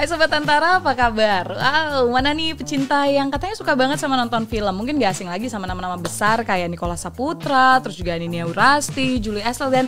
Hai Sobat Antara, apa kabar? Wow, mana nih pecinta yang katanya suka banget sama nonton film. Mungkin gak asing lagi sama nama-nama besar kayak Nicholas Saputra, terus juga Nini Urasti, Julie Estelle, dan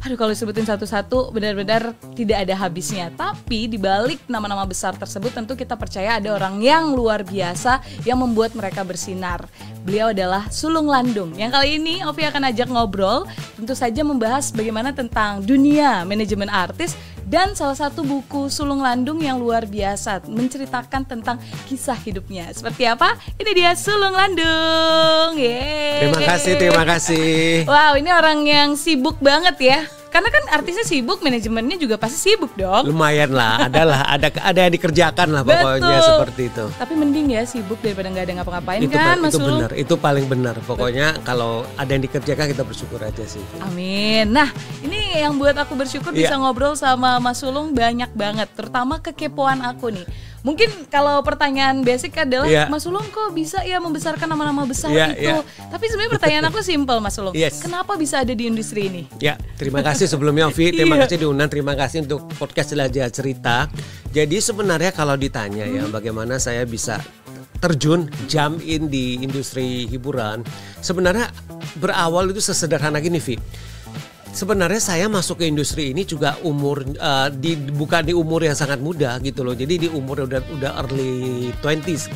aduh kalau disebutin satu-satu benar-benar tidak ada habisnya. Tapi di balik nama-nama besar tersebut tentu kita percaya ada orang yang luar biasa yang membuat mereka bersinar. Beliau adalah Sulung Landung. Yang kali ini Ovi akan ajak ngobrol, tentu saja membahas bagaimana tentang dunia manajemen artis dan salah satu buku Sulung Landung yang luar biasa menceritakan tentang kisah hidupnya. Seperti apa? Ini dia Sulung Landung. Yeay. Terima kasih. Wow, ini orang yang sibuk banget ya. Karena kan artisnya sibuk, manajemennya juga pasti sibuk dong. Lumayan lah, ada yang dikerjakan lah pokoknya. Betul. Seperti itu. Tapi mending ya sibuk daripada nggak ada ngapa-ngapain kan, Mas Sulung? Benar, itu paling benar. Pokoknya kalau ada yang dikerjakan kita bersyukur aja sih. Amin. Nah, ini yang buat aku bersyukur bisa ngobrol sama Mas Sulung banyak banget, terutama kekepoan aku nih. Mungkin kalau pertanyaan basic adalah Mas Sulung kok bisa ya membesarkan nama-nama besar itu. Tapi sebenarnya pertanyaan aku simpel, Mas Sulung. Kenapa bisa ada di industri ini? Ya, terima kasih sebelumnya Ovi, terima kasih diundang, terima kasih untuk podcast Jelajah Cerita. Jadi sebenarnya kalau ditanya ya bagaimana saya bisa terjun jump in di industri hiburan, sebenarnya berawal itu sesederhana gini, Vi. Sebenarnya saya masuk ke industri ini juga bukan di umur yang sangat muda gitu loh. Jadi di umur udah early 20s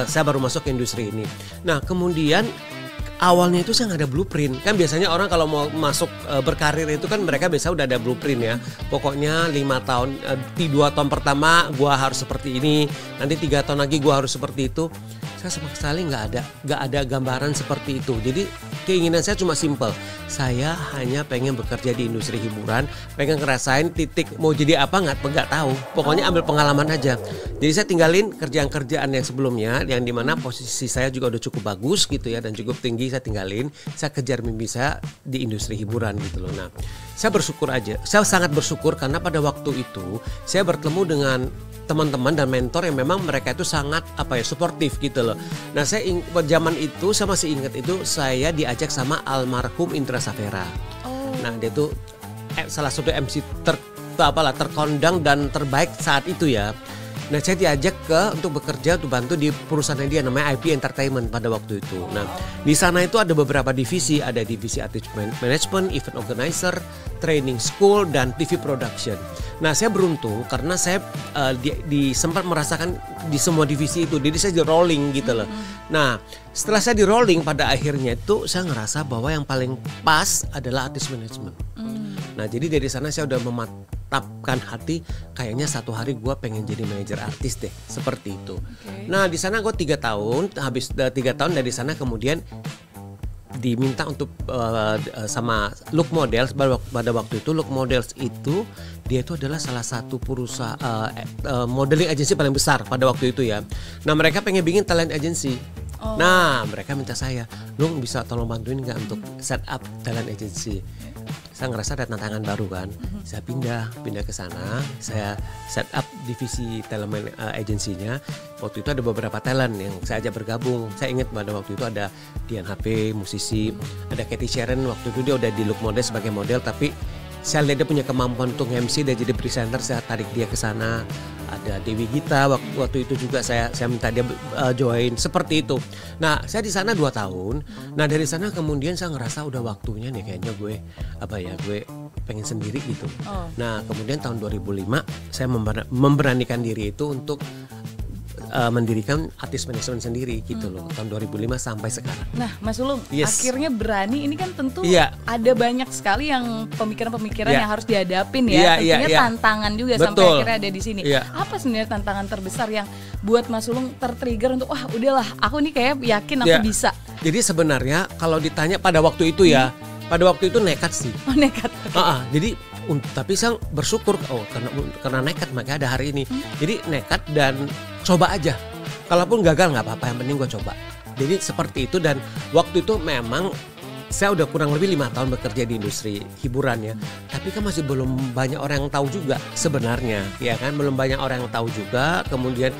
saya baru masuk ke industri ini. Nah, kemudian awalnya itu saya nggak ada blueprint. Kan biasanya orang kalau mau masuk berkarir itu kan mereka biasa udah ada blueprint ya. Pokoknya 2 tahun pertama gua harus seperti ini, nanti 3 tahun lagi gua harus seperti itu. Saya sama sekali nggak ada gambaran seperti itu. Jadi keinginan saya cuma simple. Saya hanya pengen bekerja di industri hiburan, pengen ngerasain titik mau jadi apa nggak tahu. Pokoknya ambil pengalaman aja. Jadi saya tinggalin kerjaan-kerjaan yang sebelumnya, yang dimana posisi saya juga udah cukup bagus gitu ya dan cukup tinggi, saya tinggalin. Saya kejar mimpi saya di industri hiburan gitu loh. Nah, saya bersyukur aja. Saya sangat bersyukur karena pada waktu itu saya bertemu dengan teman-teman dan mentor yang memang mereka itu sangat suportif gitu loh. Nah, saya zaman itu saya masih ingat itu saya diajak sama almarhum Indra Safera. Nah, dia tuh salah satu MC terkondang dan terbaik saat itu ya. Nah, saya diajak untuk bekerja untuk bantu di perusahaan dia namanya IP Entertainment pada waktu itu. Nah, di sana itu ada beberapa divisi, ada divisi artist management, event organizer, training school, dan TV production. Nah, saya beruntung karena saya sempat merasakan di semua divisi itu, jadi saya di rolling gitu loh. Nah, setelah saya di rolling pada akhirnya itu saya ngerasa bahwa yang paling pas adalah artist management. Nah, jadi dari sana saya udah mematapkan hati, kayaknya satu hari gue pengen jadi manajer artis deh, seperti itu. Nah, di sana gue 3 tahun, habis 3 tahun dari sana kemudian diminta untuk sama Look Models. Pada waktu itu Look Models itu dia itu adalah salah satu perusahaan modeling agency paling besar pada waktu itu ya. Nah, mereka pengen bikin talent agency. Nah, mereka minta saya, lu bisa tolong bantuin nggak untuk set up talent agency. Saya ngerasa ada tantangan baru kan. Saya pindah ke sana, saya set up divisi talent agency-nya. Waktu itu ada beberapa talent yang saya ajak bergabung. Saya ingat pada waktu itu ada Dian HP, musisi, ada Cathy Sharon. Waktu itu dia udah di Look Model sebagai model, tapi saya lihat dia punya kemampuan untuk MC dan jadi presenter, saya tarik dia ke sana. Ada Dewi Gita, waktu itu juga saya minta dia join, seperti itu. Nah, saya di sana 2 tahun. Nah, dari sana kemudian saya ngerasa udah waktunya nih kayaknya gue pengen sendiri gitu. Nah, kemudian tahun 2005 saya memberanikan diri itu untuk mendirikan artis manajemen sendiri gitu loh, tahun 2005 sampai sekarang. Nah, Mas Sulung, akhirnya berani, ini kan tentu ada banyak sekali yang pemikiran-pemikiran yang harus dihadapin ya. Tentunya tantangan juga sampai akhirnya ada di sini. Apa sebenarnya tantangan terbesar yang buat Mas Sulung tertrigger untuk wah udahlah, aku nih kayak yakin aku bisa. Jadi sebenarnya kalau ditanya pada waktu itu pada waktu itu nekat sih. Nekat. Jadi tapi saya bersyukur karena nekat makanya ada hari ini. Jadi nekat dan coba aja. Kalaupun gagal nggak apa-apa, yang penting gue coba. Jadi seperti itu, dan waktu itu memang saya udah kurang lebih 5 tahun bekerja di industri hiburan ya. Tapi kan masih belum banyak orang yang tahu juga sebenarnya, ya kan? Belum banyak orang yang tahu juga. Kemudian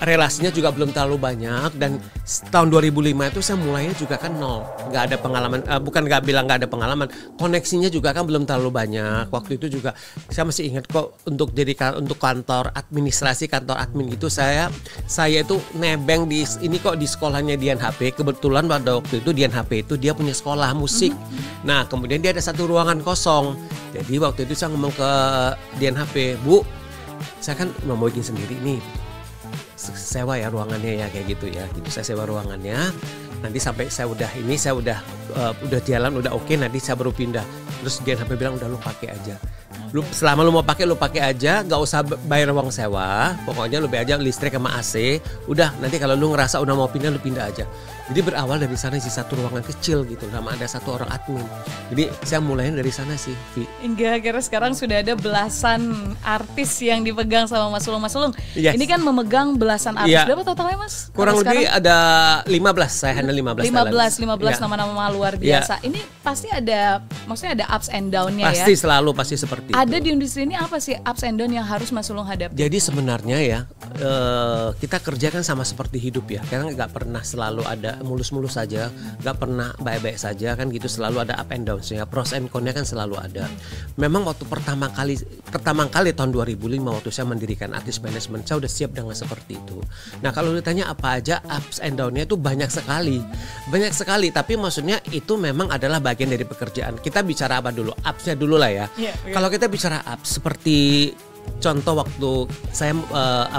relasinya juga belum terlalu banyak, dan tahun 2005 itu saya mulainya juga kan nol, nggak ada pengalaman, bukan nggak bilang nggak ada pengalaman, koneksinya juga kan belum terlalu banyak. Waktu itu juga saya masih ingat kok, untuk untuk kantor administrasi, kantor admin gitu, saya itu nebeng di ini kok, di sekolahnya Dian HP. Kebetulan pada waktu itu Dian HP itu dia punya sekolah musik. Nah kemudian dia ada satu ruangan kosong, jadi waktu itu saya ngomong ke Dian HP, Bu, saya kan mau bikin sendiri nih, sewa ya ruangannya ya, kayak gitu ya. Gitu saya sewa ruangannya. Nanti sampai saya udah jalan, udah oke, nanti saya baru pindah. Terus dia sampai bilang udah lu pakai aja. Lu selama lu mau pakai, lu pakai aja, nggak usah bayar uang sewa. Pokoknya lu bayar aja listrik sama AC. Udah, nanti kalau lu ngerasa udah mau pindah, lu pindah aja. Jadi berawal dari sana sih, satu ruangan kecil gitu, sama ada satu orang admin. Jadi saya mulainya dari sana sih, Vi. Hingga akhirnya sekarang sudah ada belasan artis yang dipegang sama Mas Sulung. Mas Sulung, Yes. ini kan memegang belasan artis. Iya. Berapa totalnya, Mas? Kurang Kalau lebih sekarang? ada 15, saya handle 15 15 talent. nama-nama luar Iya. biasa. Ini pasti ada, maksudnya ada ups and down-nya ya. Pasti selalu pasti seperti itu. Ada di industri ini apa sih ups and down yang harus Mas Sulung hadapi? Jadi sebenarnya ya, kita kerja kan sama seperti hidup ya. Karena nggak pernah selalu ada mulus-mulus saja, nggak pernah baik-baik saja kan gitu. Selalu ada up and down ya. Pros and con-nya kan selalu ada. Memang waktu pertama kali tahun 2005 waktu saya mendirikan Artis Management, saya udah siap dengan seperti itu. Nah kalau ditanya apa aja ups and down-nya itu banyak sekali. Tapi maksudnya itu memang adalah bagian dari pekerjaan. Kita bicara apa dulu? Ups-nya dulu lah ya. Kalau kita bicara ups, seperti contoh waktu saya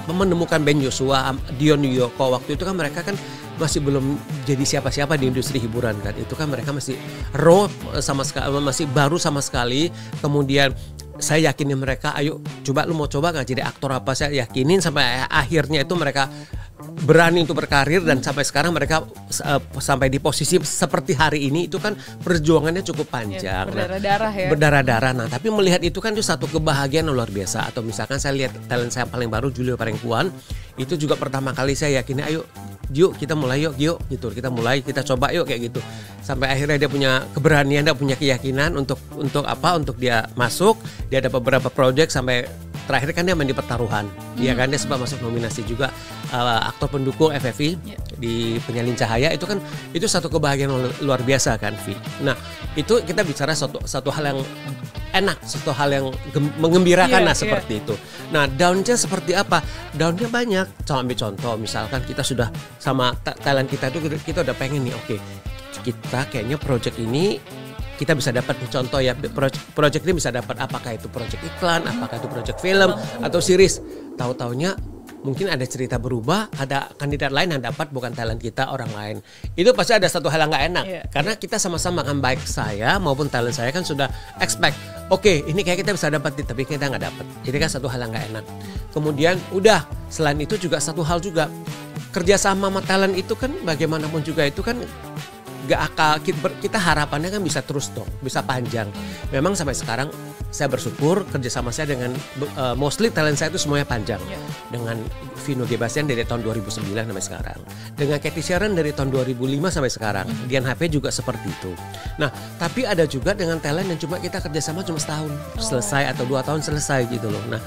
menemukan Ben Joshua, Dion Yoko, waktu itu kan mereka kan masih belum jadi siapa-siapa di industri hiburan kan. Itu kan mereka masih raw sama sekali, masih baru sama sekali. Kemudian saya yakinin mereka, ayo coba, lu mau coba nggak jadi aktor apa? Saya yakinin sampai akhirnya itu mereka berani untuk berkarir, dan sampai sekarang mereka sampai di posisi seperti hari ini. Itu kan perjuangannya cukup panjang, berdarah-darah ya. Berdarah-darah. Nah tapi melihat itu kan itu satu kebahagiaan luar biasa. Atau misalkan saya lihat talent saya paling baru, Julio Parengkuan, itu juga pertama kali saya yakin, ayo yuk kita mulai yuk gitu, kita mulai, kita coba yuk kayak gitu. Sampai akhirnya dia punya keberanian, dia punya keyakinan untuk dia masuk. Dia ada beberapa project, sampai terakhir kan dia main di Pertaruhan. Dia kan dia sempat masuk nominasi juga aktor pendukung FFI di Penyalin Cahaya. Itu kan itu satu kebahagiaan luar biasa kan, Vi. Nah itu kita bicara satu hal yang enak, satu hal yang mengembirakan seperti itu. Nah down-nya seperti apa? Down-nya banyak. Ambil contoh, misalkan kita sudah sama talent kita itu, kita udah pengen nih, oke, kita kayaknya project ini kita bisa dapat, contoh ya, project ini bisa dapat, apakah itu project iklan, apakah itu project film atau series. Tahu-taunya mungkin ada cerita berubah, ada kandidat lain yang dapat, bukan talent kita, orang lain. Itu pasti ada satu hal yang nggak enak, karena kita sama-sama kan, baik saya maupun talent saya kan sudah expect, oke, ini kayak kita bisa dapat, tapi kita nggak dapat. Jadi kan satu hal yang nggak enak. Kemudian udah, selain itu juga satu hal juga, kerjasama sama talent itu kan bagaimanapun juga itu kan gak akal, kita harapannya kan bisa terus dong, bisa panjang. Memang sampai sekarang saya bersyukur kerjasama saya dengan mostly talent saya itu semuanya panjang. Dengan Vino G. Bastian dari tahun 2009 sampai sekarang, dengan Cathy Sharon dari tahun 2005 sampai sekarang, Dian HP juga seperti itu. Nah tapi ada juga dengan talent yang cuma kita kerjasama cuma setahun selesai, atau 2 tahun selesai gitu loh. Nah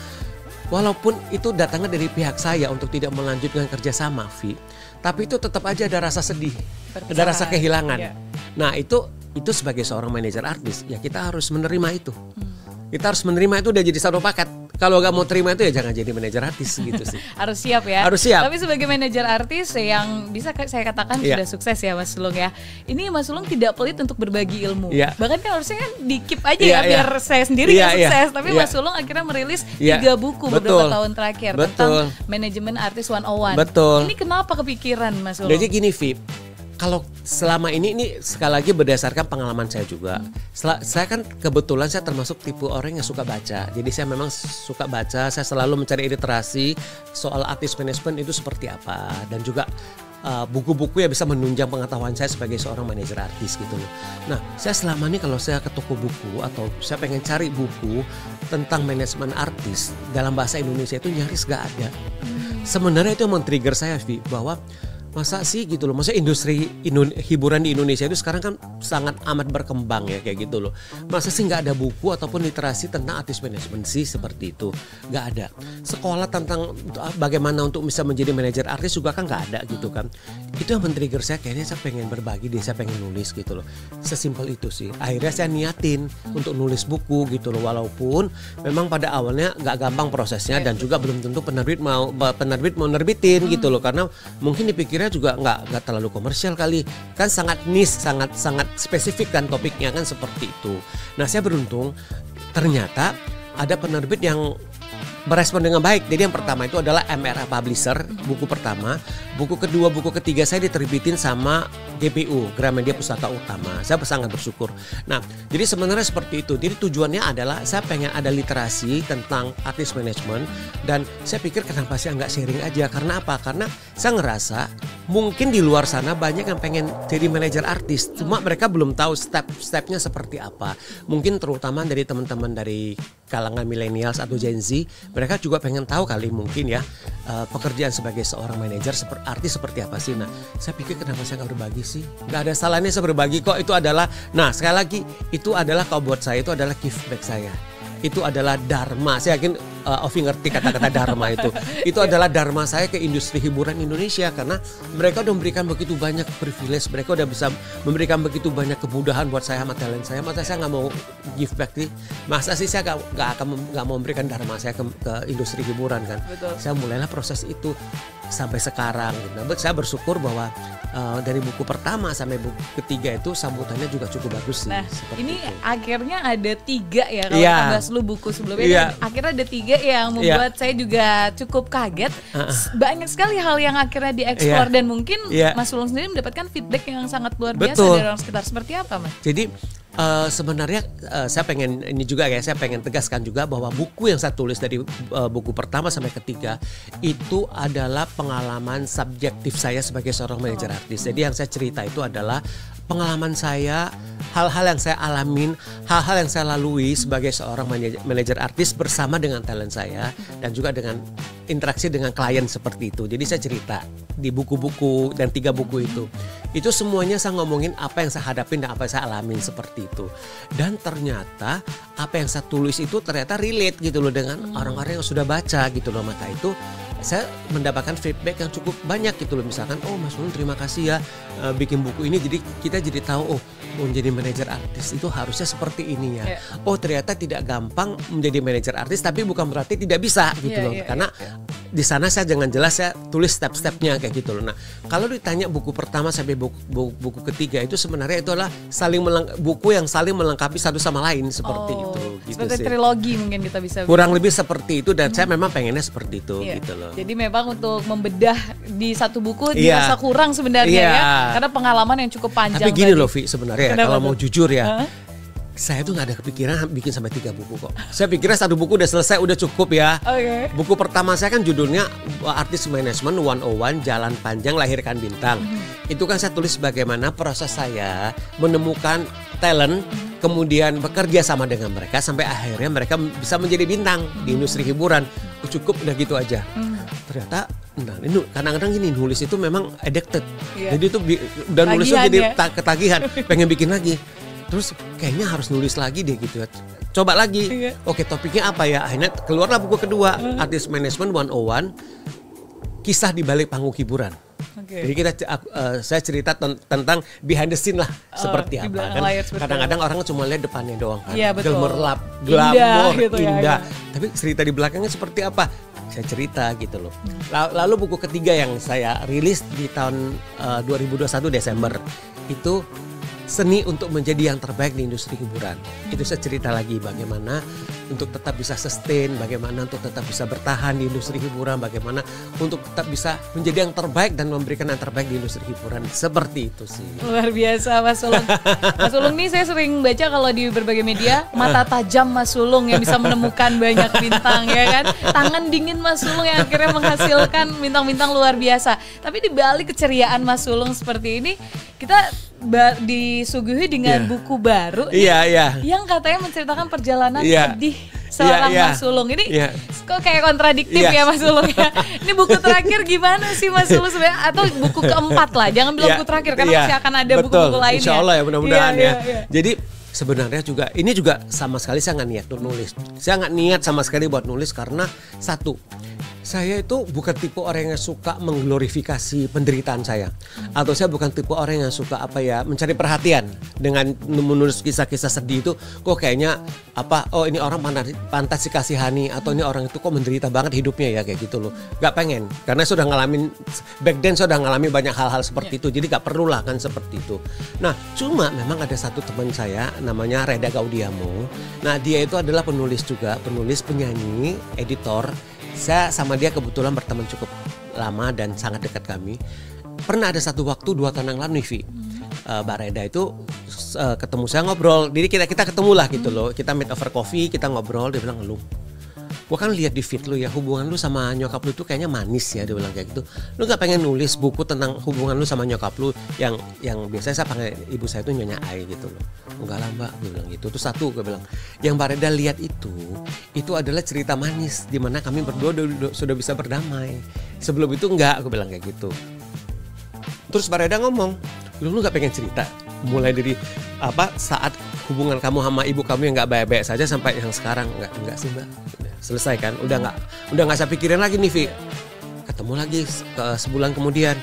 walaupun itu datangnya dari pihak saya untuk tidak melanjutkan kerjasama, Vi, tapi itu tetap aja ada rasa sedih, ada rasa kehilangan. Nah itu sebagai seorang manajer artis, ya kita harus menerima itu. Kita harus menerima itu, udah jadi satu paket. Kalau gak mau terima itu ya jangan jadi manajer artis gitu sih. Harus siap ya. Harus siap. Tapi sebagai manajer artis yang bisa saya katakan sudah sukses ya Mas Sulung ya. Ini Mas Sulung tidak pelit untuk berbagi ilmu. Bahkan kan harusnya kan di-keep aja ya biar saya sendiri yang sukses. Tapi Mas Sulung akhirnya merilis 3 buku beberapa tahun terakhir tentang manajemen artis 101. Betul. Ini kenapa kepikiran Mas Sulung? Jadi gini, Vip. Kalau selama ini sekali lagi berdasarkan pengalaman saya juga. Saya kan kebetulan saya termasuk tipe orang yang suka baca. Jadi saya memang suka baca, saya selalu mencari literasi soal artis manajemen itu seperti apa. Dan juga buku-buku yang bisa menunjang pengetahuan saya sebagai seorang manajer artis gitu loh. Nah saya selama ini kalau saya ke toko buku atau saya pengen cari buku tentang manajemen artis dalam bahasa Indonesia itu nyaris gak ada. Sebenarnya itu yang men-trigger saya, Vi, bahwa masa sih gitu loh, masa industri hiburan di Indonesia itu sekarang kan sangat amat berkembang ya kayak gitu loh. Masa sih nggak ada buku ataupun literasi tentang artis manajemen sih seperti itu, nggak ada. Sekolah tentang bagaimana untuk bisa menjadi manajer artis juga kan nggak ada gitu kan. Itu yang men-trigger saya, kayaknya saya pengen berbagi deh, saya pengen nulis gitu loh. Sesimpel itu sih. Akhirnya saya niatin untuk nulis buku gitu loh, walaupun memang pada awalnya nggak gampang prosesnya dan juga belum tentu penerbit mau nerbitin gitu loh, karena mungkin dipikirnya juga nggak terlalu komersial kali, kan sangat niche, sangat spesifik kan topiknya kan seperti itu. Nah saya beruntung ternyata ada penerbit yang berespon dengan baik. Jadi yang pertama itu adalah MRA Publisher, buku pertama. Buku kedua, buku ketiga saya diterbitin sama GPU, Gramedia Pustaka Utama. Saya sangat bersyukur. Nah, jadi sebenarnya seperti itu. Jadi tujuannya adalah saya pengen ada literasi tentang artis manajemen, dan saya pikir kenapa sih nggak sharing aja? Karena apa? Karena saya ngerasa mungkin di luar sana banyak yang pengen jadi manajer artis, cuma mereka belum tahu step-stepnya seperti apa. Mungkin terutama dari teman-teman dari kalangan millennials atau Gen Z, mereka juga pengen tahu kali mungkin ya pekerjaan sebagai seorang manajer artis seperti apa sih. Nah saya pikir kenapa saya nggak berbagi sih? Nggak ada salahnya saya berbagi kok. Itu adalah, nah sekali lagi itu adalah, kalau buat saya itu adalah give back saya. Itu adalah dharma. Saya yakin Ovi ngerti kata-kata dharma itu. Itu adalah dharma saya ke industri hiburan Indonesia, karena mereka udah memberikan begitu banyak privilege, mereka udah bisa memberikan begitu banyak kemudahan buat saya sama talent saya. Masa saya nggak mau give back sih? Masa sih saya nggak mau memberikan dharma saya ke industri hiburan kan? Betul. Saya mulailah proses itu sampai sekarang. Nah, saya bersyukur bahwa dari buku pertama sampai buku ketiga itu sambutannya juga cukup bagus sih. Nah, ini itu. Akhirnya ada 3 ya kalau kita bahas lu buku sebelumnya. Akhirnya ada 3 yang membuat saya juga cukup kaget. Banyak sekali hal yang akhirnya dieksplor dan mungkin Mas Sulung sendiri mendapatkan feedback yang sangat luar biasa dari orang sekitar. Seperti apa, Mas? Jadi sebenarnya saya pengen ini juga ya, saya pengen tegaskan juga bahwa buku yang saya tulis dari buku pertama sampai ketiga itu adalah pengalaman subjektif saya sebagai seorang manajer artis. Jadi yang saya cerita itu adalah pengalaman saya, hal-hal yang saya alamin, hal-hal yang saya lalui sebagai seorang manajer artis bersama dengan talent saya dan juga dengan interaksi dengan klien seperti itu. Jadi saya cerita di buku-buku dan 3 buku itu semuanya saya ngomongin apa yang saya hadapin dan apa yang saya alamin seperti itu. Dan ternyata apa yang saya tulis itu ternyata relate gitu loh dengan orang-orang yang sudah baca gitu loh. Maka itu saya mendapatkan feedback yang cukup banyak gitu loh. Misalkan, oh Mas Sulung terima kasih ya bikin buku ini, jadi kita jadi tahu, oh menjadi manajer artis itu harusnya seperti ini ya. Oh ternyata tidak gampang menjadi manajer artis, tapi bukan berarti tidak bisa gitu loh. Karena di sana saya dengan jelas saya tulis step-stepnya kayak gitu loh. Nah kalau ditanya buku pertama sampai buku ketiga itu sebenarnya itu adalah buku yang saling melengkapi satu sama lain seperti itu. Gitu seperti sih. Trilogi mungkin kita bisa kurang lebih seperti itu, dan saya memang pengennya seperti itu gitu loh. Jadi memang untuk membedah di satu buku dirasa kurang sebenarnya ya, karena pengalaman yang cukup panjang. Tapi gini loh Vi, sebenarnya kalau mau jujur ya, saya tuh nggak ada kepikiran bikin sampai 3 buku kok. Saya pikirnya 1 buku udah selesai, udah cukup ya. Buku pertama saya kan judulnya Artis Management 101, Jalan Panjang Lahirkan Bintang. Itu kan saya tulis bagaimana proses saya menemukan talent, kemudian bekerja sama dengan mereka sampai akhirnya mereka bisa menjadi bintang di industri hiburan. Cukup udah gitu aja. Ternyata ini kadang-kadang gini, nulis itu memang addicted. Jadi itu udah nulis tuh jadi ketagihan, pengen bikin lagi. Terus kayaknya harus nulis lagi deh gitu ya. Coba lagi. Oke, topiknya apa ya? Akhirnya keluarlah buku kedua, Artist Management 101, Kisah di Balik Panggung Hiburan. Jadi saya cerita tentang behind the scene lah, seperti apa kan. Kadang-kadang orang cuma lihat depannya doang kan. Gemerlap, glamor, gitu indah. Tapi cerita di belakangnya seperti apa? Saya cerita gitu loh. Lalu buku ketiga yang saya rilis di tahun 2021 Desember itu Seni untuk Menjadi Yang Terbaik di Industri Hiburan. Itu saya cerita lagi bagaimana untuk tetap bisa sustain, bagaimana untuk tetap bisa bertahan di industri hiburan, bagaimana untuk tetap bisa menjadi yang terbaik dan memberikan yang terbaik di industri hiburan. Seperti itu sih. Luar biasa Mas Sulung. Mas Sulung nih saya sering baca kalau di berbagai media, mata tajam Mas Sulung yang bisa menemukan banyak bintang ya kan. Tangan dingin Mas Sulung yang akhirnya menghasilkan bintang-bintang luar biasa. Tapi di balik keceriaan Mas Sulung seperti ini, kita disuguhi dengan buku baru yang katanya menceritakan perjalanan sedih seorang Mas Sulung. Ini kok kayak kontradiktif ya Mas Sulung ya. Ini buku terakhir gimana sih Mas Sulung sebenarnya? Atau buku keempat lah, jangan bilang buku terakhir karena masih akan ada buku-buku lainnya. Insya Allah ya, mudah-mudahan ya. Jadi sebenarnya juga ini juga sama sekali saya nggak niat untuk nulis. Saya nggak niat sama sekali buat nulis karena satu, saya itu bukan tipe orang yang suka mengglorifikasi penderitaan saya, atau saya bukan tipe orang yang suka mencari perhatian dengan menulis kisah-kisah sedih itu. Kok kayaknya ini orang pantas dikasihani, atau ini orang itu kok menderita banget hidupnya ya, kayak gitu loh. Gak pengen, karena sudah ngalamin back then, sudah ngalamin banyak hal-hal seperti itu. Jadi gak perlu lah kan seperti itu. Nah cuma memang ada satu teman saya namanya Reda Gaudiamo. Nah dia itu adalah penulis juga, penulis, penyanyi, editor. Saya sama dia kebetulan berteman cukup lama dan sangat dekat kami. Pernah ada satu waktu 2 tahun yang lalu nih, Mbak Reda itu ketemu saya, ngobrol. Jadi kita ketemu lah gitu loh. Kita meet over coffee, kita ngobrol. Dia bilang, "Lu, gua kan lihat di feed lu ya, hubungan lu sama nyokap lu tuh kayaknya manis ya," dia bilang kayak gitu. "Lu gak pengen nulis buku tentang hubungan lu sama nyokap lu yang biasanya saya panggil ibu saya itu Nyonya Ai gitu loh." "Enggak lah Mbak," gue bilang gitu. Terus satu gue bilang, yang Mbak Reda lihat itu adalah cerita manis di mana kami berdua sudah bisa berdamai. Sebelum itu enggak, gue bilang kayak gitu. Terus Mbak Reda ngomong, lu gak pengen cerita mulai dari saat hubungan kamu sama ibu kamu yang nggak baik-baik saja sampai yang sekarang? Enggak sih Mbak, selesai kan, udah nggak saya pikirin lagi nih Vi. Ketemu lagi sebulan kemudian,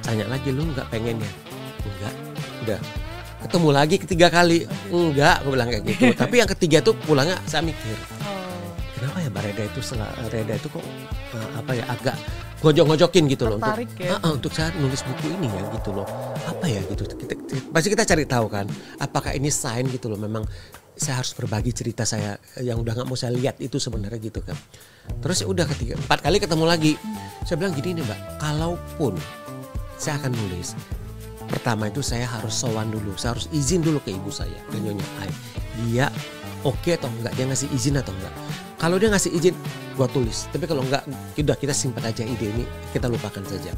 tanya lagi, lu nggak pengen ya? Enggak. Udah ketemu lagi ketiga kali, enggak, aku bilang kayak gitu. Tapi yang ketiga tuh pulangnya saya mikir, kenapa ya Mbak Reda itu kok agak ngojok-ngojokin gitu loh, untuk saya nulis buku ini ya gitu loh. Apa ya gitu, pasti kita cari tahu kan, apakah ini sign gitu loh, memang saya harus berbagi cerita saya yang udah nggak mau saya lihat itu sebenarnya gitu kan. Terus udah 4 kali ketemu lagi, saya bilang gini nih Mbak, kalaupun saya akan nulis, pertama itu saya harus sowan dulu, saya harus izin dulu ke ibu saya, ke Nyonya Ai. Dia oke atau enggak, dia ngasih izin atau enggak. Kalau dia ngasih izin, gua tulis. Tapi kalau enggak, udah kita simpan aja ide ini, kita lupakan saja.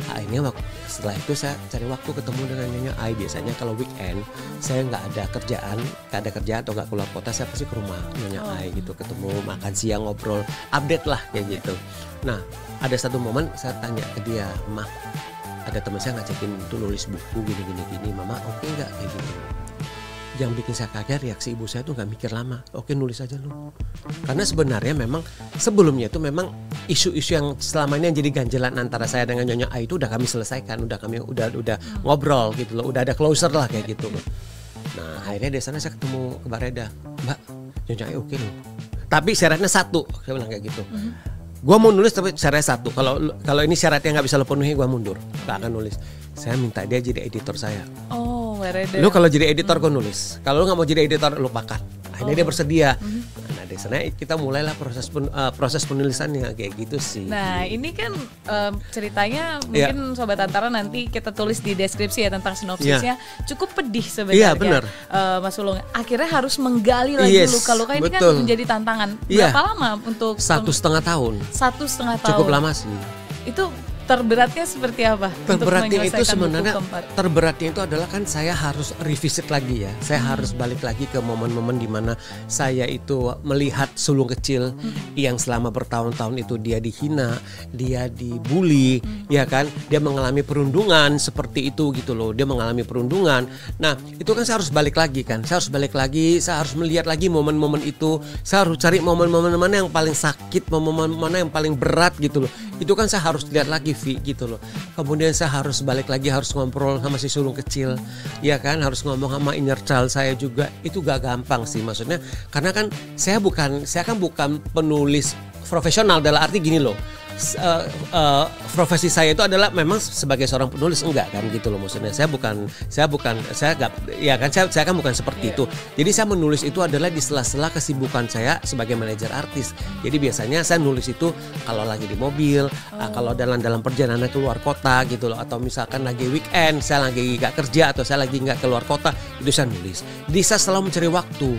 Akhirnya setelah itu saya cari waktu ketemu dengan Nyonya Ai. Biasanya kalau weekend saya nggak ada kerjaan atau nggak keluar kota, saya pasti ke rumah Nyonya Ai gitu, ketemu, makan siang, ngobrol, update lah kayak gitu. Nah ada satu momen saya tanya ke dia, "Mah, ada teman saya ngajakin untuk nulis buku gini, Mama oke nggak kayak gitu?" Yang bikin saya kaget, reaksi ibu saya tuh nggak mikir lama, "Oke, nulis aja lu." Karena sebenarnya memang sebelumnya itu memang isu-isu yang selama ini yang jadi ganjelan antara saya dengan Nyonya Ai itu udah kami selesaikan, udah ngobrol gitu loh, udah ada closer lah kayak gitu loh. Nah akhirnya dari sana saya ketemu ke Mbak Reda, "Mbak, Nyonya Ai oke loh, tapi syaratnya satu," saya bilang kayak gitu. "Gua mau nulis tapi syaratnya satu. Kalau ini syaratnya nggak bisa lo penuhi, gua mundur, nggak akan nulis." Saya minta dia jadi editor saya. Lu kalau jadi editor gue nulis, kalau lu nggak mau jadi editor lupakan. Akhirnya dia bersedia. Nah dari sana kita mulailah proses penulisannya kayak gitu sih. Nah ini kan ceritanya mungkin Sobat Antara nanti kita tulis di deskripsi ya tentang sinopsisnya. Cukup pedih sebenarnya. Benar. Mas Sulung akhirnya harus menggali lagi luka-luka ini kan menjadi tantangan. Berapa lama untuk 1,5 tahun? 1,5 tahun. Cukup lama sih. Itu terberatnya seperti apa? Terberatnya itu sebenarnya terberatnya itu adalah kan saya harus revisit lagi ya. Saya harus balik lagi ke momen-momen di mana saya itu melihat sulung kecil yang selama bertahun-tahun itu dia dihina, dia dibully, ya kan? Dia mengalami perundungan seperti itu gitu loh. Dia mengalami perundungan. Nah, itu kan saya harus balik lagi kan. Saya harus balik lagi, saya harus melihat lagi momen-momen itu. Saya harus cari momen-momen mana yang paling sakit, momen mana yang paling berat gitu loh. Itu kan saya harus lihat lagi gitu loh. Kemudian saya harus balik lagi, harus ngobrol sama si sulung kecil, ya kan, harus ngomong sama inner child saya juga. Itu gak gampang sih, maksudnya karena kan saya kan bukan penulis profesional, dalam arti gini loh. Profesi saya itu adalah memang sebagai seorang penulis, enggak kan gitu loh, maksudnya saya kan bukan seperti itu. Jadi saya menulis itu adalah di sela-sela kesibukan saya sebagai manajer artis. Jadi biasanya saya nulis itu kalau lagi di mobil, kalau dalam perjalanan keluar kota gitu loh, atau misalkan lagi weekend saya lagi nggak kerja atau saya lagi nggak keluar kota, itu saya nulis. Jadi saya selalu mencari waktu.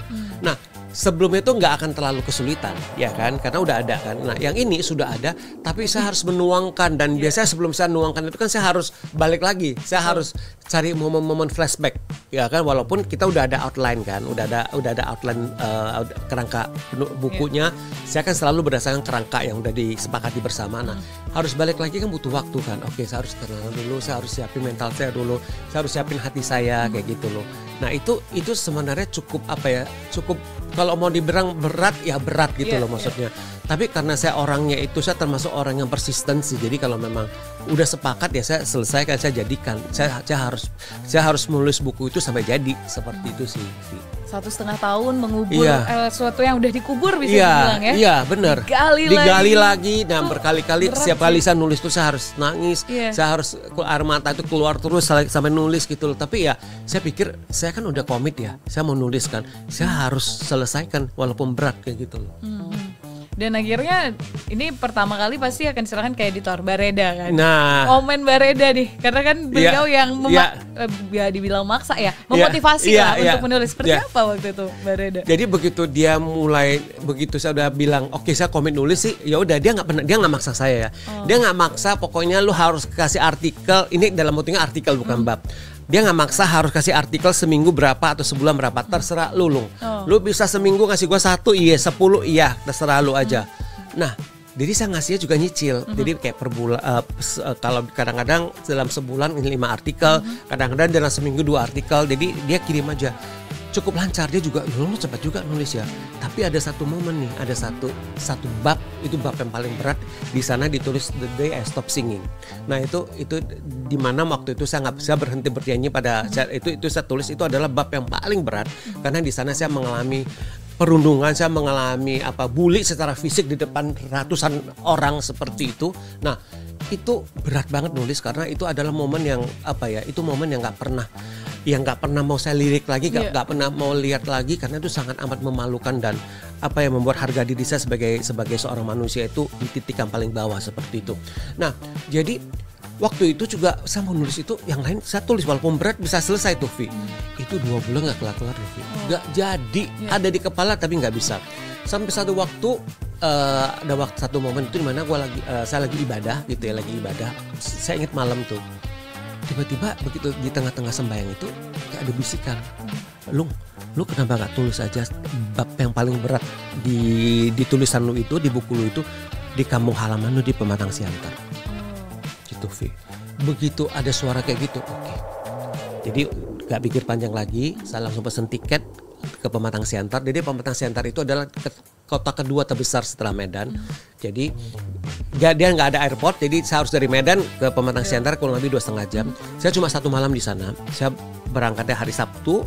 Nah sebelumnya itu nggak akan terlalu kesulitan, ya kan? Karena udah ada kan. Nah, yang ini sudah ada, tapi saya harus menuangkan dan biasanya sebelum saya nuangkan itu kan saya harus balik lagi, saya harus cari momen-momen flashback, ya kan? Walaupun kita udah ada outline kan, udah ada outline kerangka bukunya, saya kan selalu berdasarkan kerangka yang udah disepakati bersama. Nah, harus balik lagi kan butuh waktu kan. Oke, saya harus tenang dulu, saya harus siapin mental saya dulu, saya harus siapin hati saya kayak gitu loh. Nah, itu sebenarnya cukup cukup kalau mau dibilang berat ya berat gitu loh maksudnya. Tapi karena saya orangnya itu saya termasuk orang yang persisten sih. Jadi kalau memang udah sepakat ya saya selesaikan, saya jadikan. Saya harus menulis buku itu sampai jadi seperti itu sih. 1,5 tahun mengubur sesuatu yang udah dikubur bisa dibilang ya. Iya, benar. Digali lagi dan berkali-kali setiap kali sih. saya nulis tuh saya harus nangis, saya harus air mata itu keluar terus sampai nulis gitu loh. Tapi ya saya pikir saya kan udah komit ya, saya mau nulis kan, saya harus selesaikan walaupun berat kayak gitu loh. Dan akhirnya ini pertama kali pasti akan diserahkan ke editor Bareda kan. Nah, komen Bareda nih, karena kan beliau yang dibilang maksa ya, memotivasi lah untuk menulis. Seperti apa waktu itu Bareda? Jadi begitu saya udah bilang oke, saya komit nulis sih, ya udah dia nggak maksa saya ya. Dia nggak maksa, pokoknya lu harus kasih artikel, ini dalam bentuknya artikel bukan bab. Dia nggak maksa harus kasih artikel seminggu berapa atau sebulan berapa, terserah lu. Lu bisa seminggu ngasih gua 1, 10, terserah lu aja. Nah, jadi saya ngasihnya juga nyicil. Jadi kayak per bulan, kalau kadang-kadang dalam sebulan 5 artikel, kadang-kadang dalam seminggu 2 artikel. Jadi dia kirim aja. Cukup lancar, dia juga lu cepat juga nulis ya. Tapi ada satu momen nih, ada satu bab, itu bab yang paling berat. Di sana ditulis The Day I Stop Singing. Nah itu di mana waktu itu saya nggak bisa berhenti bernyanyi pada saat itu saya tulis itu adalah bab yang paling berat karena di sana saya mengalami perundungan, saya mengalami bully secara fisik di depan ratusan orang seperti itu. Nah itu berat banget nulis karena itu adalah momen yang itu momen yang nggak pernah mau saya lirik lagi, nggak pernah mau lihat lagi karena itu sangat amat memalukan dan yang membuat harga diri saya sebagai seorang manusia itu di titik yang paling bawah seperti itu. Nah jadi waktu itu juga saya mau nulis itu yang lain saya tulis walaupun berat bisa selesai tuh Vi. Itu 2 bulan nggak kelar-kelar Vi. Nggak jadi, ada di kepala tapi nggak bisa. Sampai satu waktu ada satu momen itu dimana saya lagi ibadah gitu ya, lagi ibadah. Saya ingat malam tuh. Tiba-tiba begitu di tengah-tengah sembahyang itu kayak ada bisikan, lu kenapa nggak tulis aja bab yang paling berat di tulisan lu itu, di buku lu itu, di kampung halaman lu di Pematang Siantar. Gitu Vi. Begitu ada suara kayak gitu, oke. Jadi nggak pikir panjang lagi, saya langsung pesen tiket ke Pematang Siantar. Jadi Pematang Siantar itu adalah kota kedua terbesar setelah Medan. Jadi dia nggak ada airport, jadi saya harus dari Medan ke Pematang Siantar kurang lebih 2,5 jam. Saya cuma 1 malam di sana. Saya berangkatnya hari Sabtu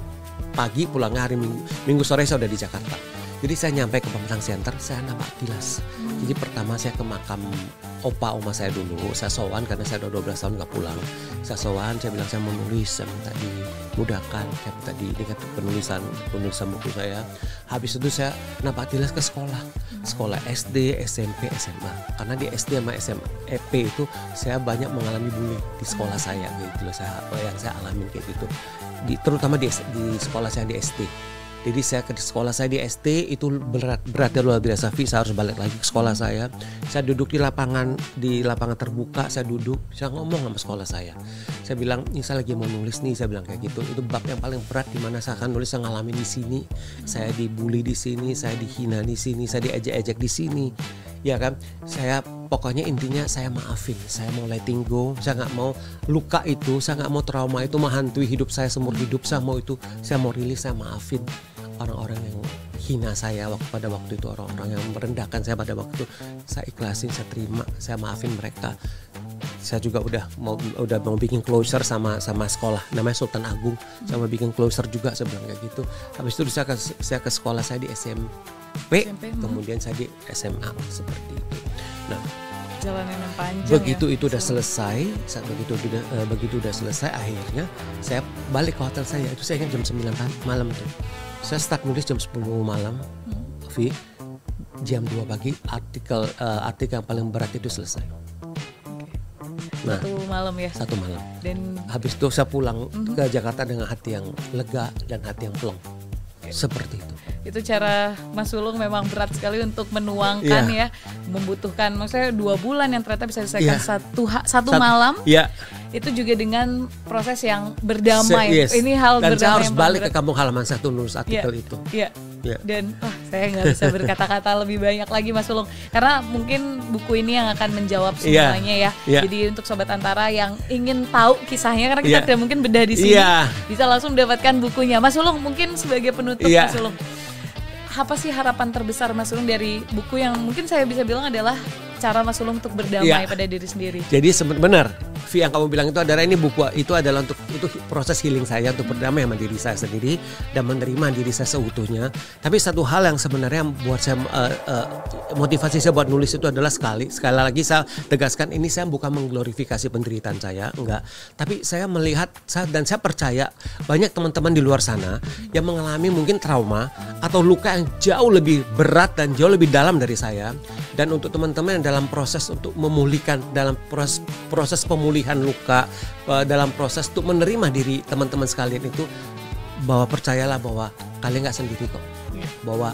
pagi, pulangnya hari Minggu sore saya udah di Jakarta. Jadi saya nyampe ke Pematang Siantar, saya nampak tilas. Jadi pertama saya ke makam opa oma saya dulu, saya sowan karena saya udah 12 tahun nggak pulang. Saya sowan, saya bilang saya mau nulis, saya minta dimudahkan, saya minta diingat penulisan buku saya. Habis itu saya nampak tilas ke sekolah SD, SMP, SMA. Karena di SD sama SMP itu saya banyak mengalami bully di sekolah saya, gitu loh. Yang saya alamin kayak gitu. Terutama di sekolah saya di SD. Jadi saya ke sekolah saya di SD itu beratnya luar biasa. Saya harus balik lagi ke sekolah saya. Saya duduk di lapangan terbuka. Saya duduk, saya ngomong sama sekolah saya. Saya bilang, ini saya lagi mau nulis nih. Saya bilang kayak gitu. Itu bab yang paling berat di mana saya akan nulis. Saya ngalamin di sini. Saya dibully di sini. Saya dihina di sini. Saya diejek-ejek di sini. Ya kan? Saya pokoknya intinya saya maafin. Saya mau letting go. Saya nggak mau luka itu. Saya nggak mau trauma itu menghantui hidup saya seumur hidup. Saya mau rilis. Saya maafin orang-orang yang hina saya pada waktu itu, orang-orang yang merendahkan saya pada waktu itu. Saya ikhlasin, saya terima, saya maafin mereka. Saya juga udah mau bikin closure sama sekolah namanya Sultan Agung. Saya mau bikin closure juga, saya bilang kayak gitu. Habis itu saya ke sekolah saya di SMP. Kemudian saya di SMA seperti itu. Nah, jalanan yang panjang. Begitu itu udah selesai, begitu udah selesai, akhirnya saya balik ke hotel saya. Itu saya ingat jam 9 malam tuh. Saya start nulis jam 10 malam, Vi. Jam 2 pagi artikel yang paling berat itu selesai. Nah, 1 malam ya. 1 malam. Dan habis itu saya pulang ke Jakarta dengan hati yang lega dan hati yang plong. Seperti itu. Itu cara Mas Sulung memang berat sekali untuk menuangkan ya, membutuhkan maksudnya 2 bulan yang ternyata bisa diselesaikan satu malam. Itu juga dengan proses yang berdamai. Ini hal dan berdamai. saya harus yang balik ke kampung halaman saya nulis artikel itu. Dan saya nggak bisa berkata-kata lebih banyak lagi Mas Sulung, karena mungkin buku ini yang akan menjawab semuanya ya. Jadi untuk Sobat Antara yang ingin tahu kisahnya, karena kita tidak mungkin bedah di sini, bisa langsung mendapatkan bukunya. Mas Sulung, mungkin sebagai penutup Mas Sulung, apa sih harapan terbesar Mas Sulung dari buku yang mungkin saya bisa bilang adalah cara Mas Sulung untuk berdamai pada diri sendiri? Jadi benar, Vi, yang kamu bilang itu adalah ini buku itu adalah untuk proses healing saya, untuk berdamai sama diri saya sendiri dan menerima diri saya seutuhnya. Tapi satu hal yang sebenarnya buat saya motivasi saya buat nulis itu adalah sekali lagi saya tegaskan, ini saya bukan mengglorifikasi penderitaan saya, enggak. Tapi saya melihat dan saya percaya banyak teman-teman di luar sana yang mengalami mungkin trauma atau luka yang jauh lebih berat dan jauh lebih dalam dari saya. Dan untuk teman-teman yang dalam proses untuk memulihkan, dalam proses pemulihan luka, dalam proses untuk menerima diri teman-teman sekalian itu, bahwa percayalah bahwa kalian nggak sendiri kok. Bahwa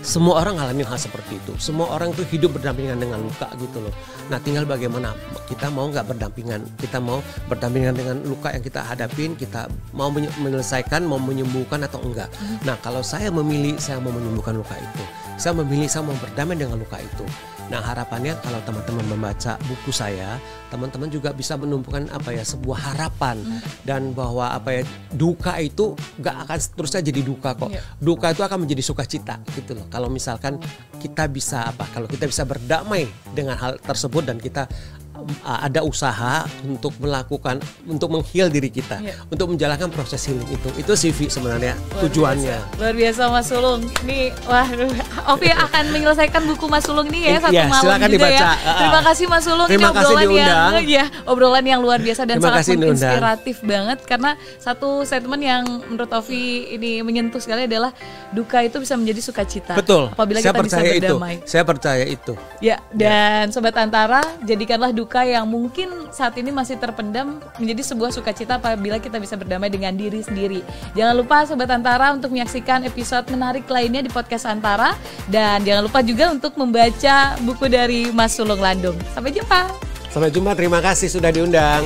semua orang ngalamin hal seperti itu. Semua orang itu hidup berdampingan dengan luka gitu loh. Nah, tinggal bagaimana kita mau nggak berdampingan, kita mau berdampingan dengan luka yang kita hadapin, kita mau menyelesaikan, mau menyembuhkan atau enggak. Nah, kalau saya memilih saya mau menyembuhkan luka itu, saya memilih saya mau berdamai dengan luka itu. Nah, harapannya kalau teman-teman membaca buku saya, teman-teman juga bisa menumbuhkan sebuah harapan dan bahwa duka itu nggak akan terusnya jadi duka kok. Duka itu akan menjadi sukacita gitu loh. Kalau misalkan kita bisa kalau kita bisa berdamai dengan hal tersebut dan kita ada usaha untuk meng-heal diri kita, untuk menjalankan proses healing itu CV sebenarnya tujuannya. Luar biasa Mas Sulung. Ini Ovi akan menyelesaikan buku Mas Sulung ini satu malam juga dibaca. Ya. Terima kasih Mas Sulung, ini obrolan yang luar biasa dan sangat inspiratif banget, karena satu statement yang menurut Ovi ini menyentuh sekali adalah duka itu bisa menjadi sukacita. Betul. Apabila kita bisa berdamai. Saya percaya itu. Dan Sobat Antara, jadikanlah duka yang mungkin saat ini masih terpendam menjadi sebuah sukacita apabila kita bisa berdamai dengan diri sendiri. Jangan lupa Sobat Antara untuk menyaksikan episode menarik lainnya di podcast Antara, dan jangan lupa juga untuk membaca buku dari Mas Sulung Landung. Sampai jumpa. Terima kasih sudah diundang.